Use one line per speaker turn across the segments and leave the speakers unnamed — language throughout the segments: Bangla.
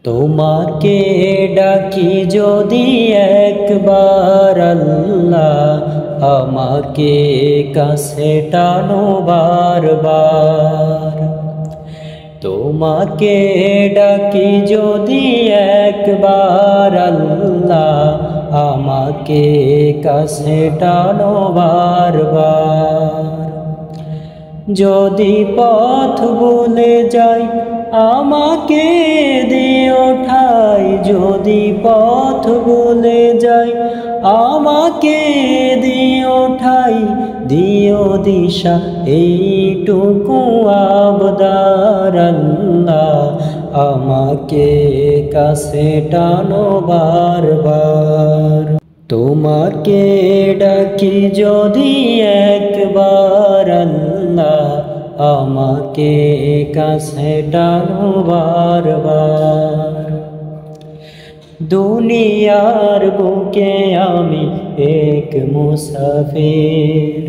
তোমাকে ডাকি যদি একবার আল্লাহ, আমাকে কাছে টানো বারবার। তোমাকে ডাকি যদি একবার আল্লাহ, আমাকে কাছে টানো বারবার। যদি পথ ভুলে যাই আমাকে দিও ঠাই, যদি পথ ভুলে যাই আমাকে দিও ঠাই, দিও দিশা এইটুকু আবদার আল্লাহ, আমাকে কাছে টানো বারবার। তোমাকে ডাকি যদি একবার আল্লাহ, আমাকে কাছে টানো বারবার। দুনিয়ার বুকে আমি এক মুসাফির,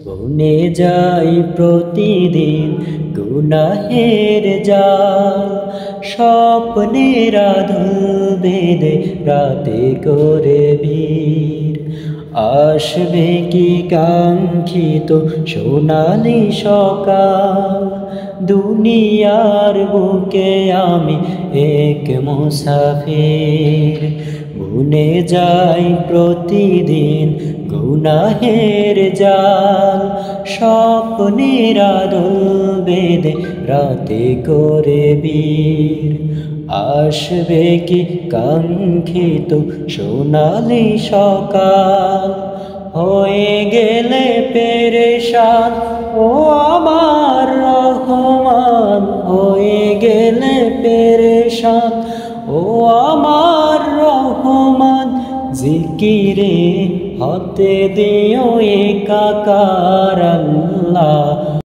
বনে যাই প্রতিদিন গুনাহের জাল। স্বপ্নের আঁধুল বেঁধে রাতে করে ভিড়, আসবে কি কাঙ্ক্ষিত সোনালি সকাল। দুনিয়ার বুকে আমি এক মুসাফির, বনে যাই প্রতিদিন গুনাহের জাল। স্বপ্নের আঁধুল বেঁধে রাতে করে ভিড়, আসবে কি কাঙ্ক্ষিত সোনালি সকাল। হয়ে গেলে পেরেশান ও আমার রহমান, হয়ে গেলে পেরেশান ও আমার রহমান। জিকিরে হতে দিও একাকার